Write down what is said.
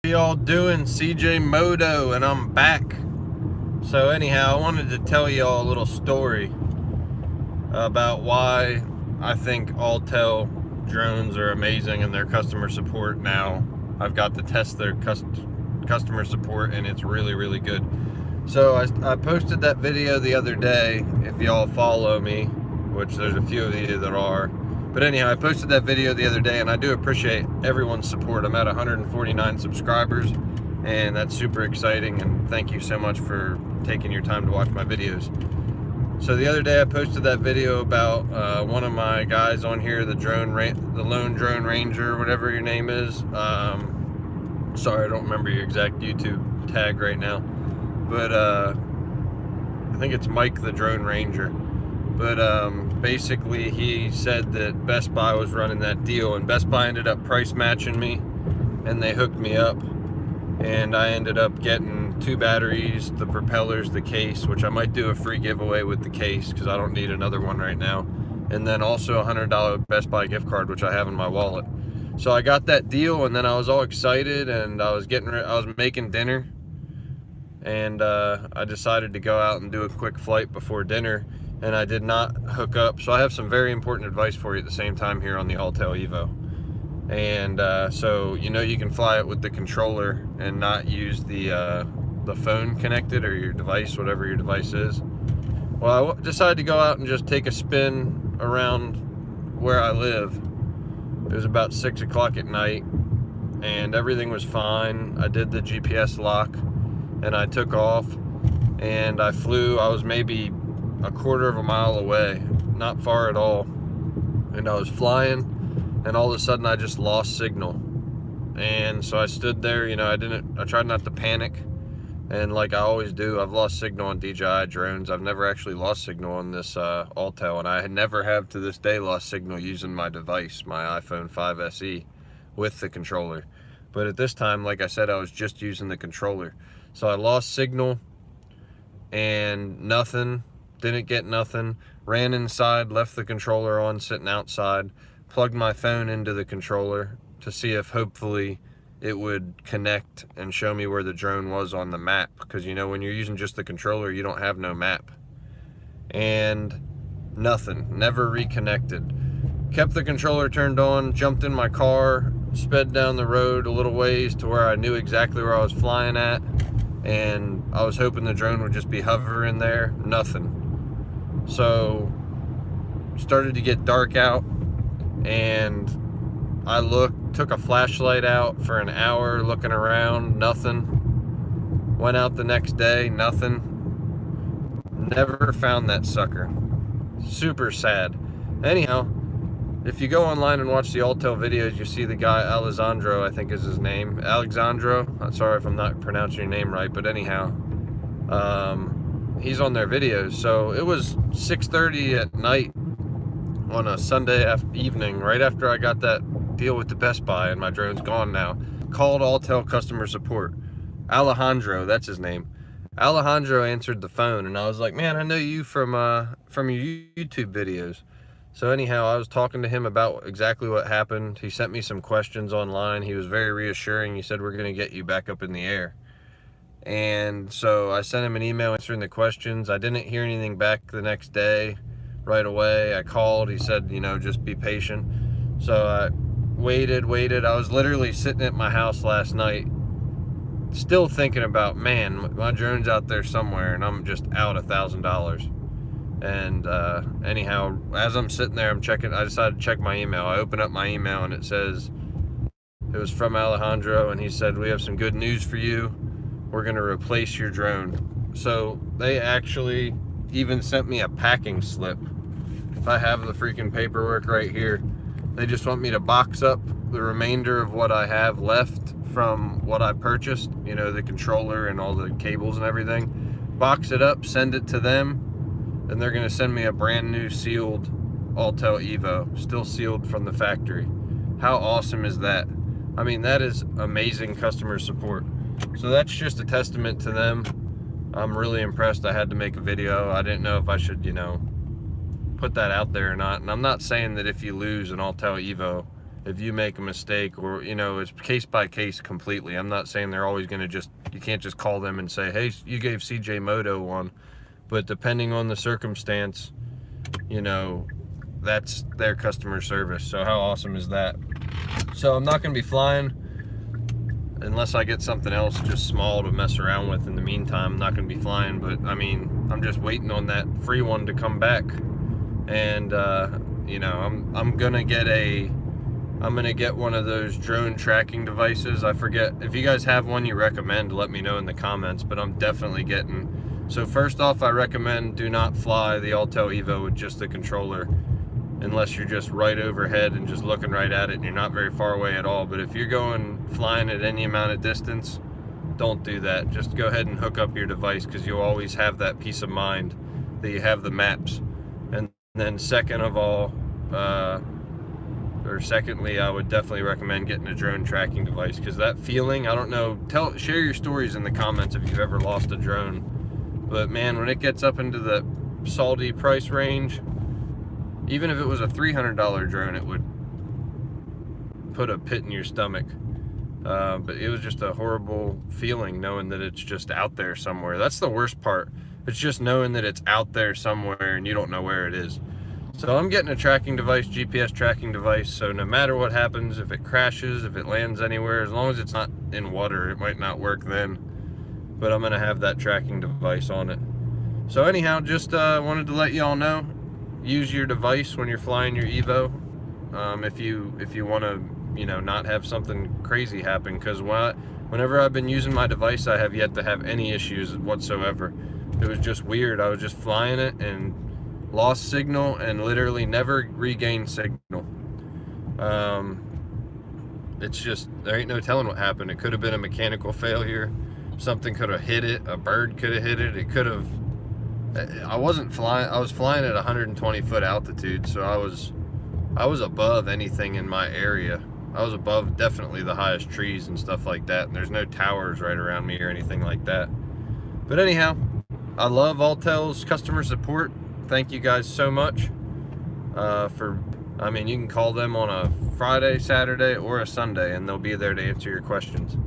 Y'all doing? CJ Moto, and I'm back. So anyhow, I wanted to tell y'all a little story about why I think Autel drones are amazing and their customer support now. I've got to test their customer support and it's really good. So I posted that video the other day, if y'all follow me, which there's a few of you that are. But anyhow, I posted that video the other day, and I do appreciate everyone's support. I'm at 149 subscribers, and that's super exciting, and thank you so much for taking your time to watch my videos. So the other day I posted that video about one of my guys on here, the lone drone ranger, whatever your name is. Sorry, I don't remember your exact YouTube tag right now, but I think it's Mike the Drone Ranger. But basically he said that Best Buy was running that deal, and Best Buy ended up price matching me, and they hooked me up, and I ended up getting 2 batteries, the propellers, the case, which I might do a free giveaway with the case because I don't need another one right now, and then also a $100 Best Buy gift card, which I have in my wallet. So I got that deal, and then I was all excited, and I was making dinner, and I decided to go out and do a quick flight before dinner, and I did not hook up. So I have some very important advice for you at the same time here on the Autel Evo. And so you can fly it with the controller and not use the phone connected, or your device, whatever your device is. Well, I decided to go out and just take a spin around where I live. It was about 6 o'clock at night, and everything was fine. I did the GPS lock, and I took off, and I flew. I was maybe a quarter of a mile away, not far at all, and I was flying, and all of a sudden I just lost signal. And so I stood there, I tried not to panic, and like I always do, I've lost signal on DJI drones. I've never actually lost signal on this Autel, and I never have to this day lost signal using my device, my iPhone 5 SE, with the controller. But at this time, like I said, I was just using the controller. So I lost signal and didn't get nothing, ran inside, left the controller on, sitting outside, plugged my phone into the controller to see if hopefully it would connect and show me where the drone was on the map, because when you're using just the controller, you don't have no map. And nothing, never reconnected. Kept the controller turned on, jumped in my car, sped down the road a little ways to where I knew exactly where I was flying at, and I was hoping the drone would just be hovering there. Nothing. So started to get dark out, and I took a flashlight out for an hour looking around, nothing. Went out the next day, nothing. Never found that sucker. Super sad. Anyhow, if you go online and watch the Autel videos, you see the guy Alessandro, I think is his name. Alexandro. I'm sorry if I'm not pronouncing your name right, but anyhow, he's on their videos. So it was 6:30 at night on a Sunday evening, right after I got that deal with the Best Buy, and my drone's gone now. Called Autel customer support. Alejandro, that's his name. Alejandro answered the phone, and I was like, man, I know you from your YouTube videos. So anyhow, I was talking to him about exactly what happened. He sent me some questions online. He was very reassuring. He said, we're going to get you back up in the air. And so I sent him an email answering the questions. I didn't hear anything back the next day right away. I called. He said, just be patient. So I waited. I was literally sitting at my house last night, still thinking about, man, my drone's out there somewhere, and I'm just out $1,000. And anyhow, as I'm sitting there, I decided to check my email. I opened up my email, and it says, it was from Alejandro, and he said, we have some good news for you. We're going to replace your drone. So they actually even sent me a packing slip. I have the freaking paperwork right here. They just want me to box up the remainder of what I have left from what I purchased, the controller and all the cables and everything. Box it up, send it to them, and they're going to send me a brand new sealed Autel Evo, still sealed from the factory. How awesome is that? I mean, that is amazing customer support. So that's just a testament to them. I'm really impressed. I had to make a video. I didn't know if I should, put that out there or not. And I'm not saying that if you lose an Autel Evo, if you make a mistake, or, you know, it's case by case completely. I'm not saying they're always going to you can't just call them and say, hey, you gave CJ Moto one. But depending on the circumstance, you know, that's their customer service. So how awesome is that? So I'm not going to be flying unless I get something else just small to mess around with in the meantime. I'm not going to be flying, but I mean, I'm just waiting on that free one to come back. And you know, I'm gonna get one of those drone tracking devices. I forget if you guys have one you recommend, let me know in the comments, but I'm definitely getting. So first off, I recommend do not fly the Autel Evo with just the controller, unless you're just right overhead and just looking right at it and you're not very far away at all. But if you're flying at any amount of distance, don't do that. Just go ahead and hook up your device, because you'll always have that peace of mind that you have the maps. And then second of all, secondly, I would definitely recommend getting a drone tracking device, because that feeling, I don't know, share your stories in the comments if you've ever lost a drone. But man, when it gets up into the salty price range, even if it was a $300 drone, it would put a pit in your stomach. But it was just a horrible feeling knowing that it's just out there somewhere. That's the worst part. It's just knowing that it's out there somewhere and you don't know where it is. So I'm getting a tracking device, GPS tracking device, so no matter what happens, if it crashes, if it lands anywhere, as long as it's not in water, it might not work then, but I'm gonna have that tracking device on it. So anyhow, just wanted to let you all know, use your device when you're flying your Evo, if you want to, you know, not have something crazy happen, because whenever I've been using my device, I have yet to have any issues whatsoever. It was just weird. I was just flying it and lost signal and literally never regained signal. It's just, there ain't no telling what happened. It could have been a mechanical failure. Something could have hit it. A bird could have hit it. It could have, I wasn't flying, I was flying at 120 foot altitude, so I was above anything in my area. I was above definitely the highest trees and stuff like that, and there's no towers right around me or anything like that. But anyhow, I love Autel's customer support. Thank you guys so much I mean, you can call them on a Friday, Saturday, or a Sunday, and they'll be there to answer your questions.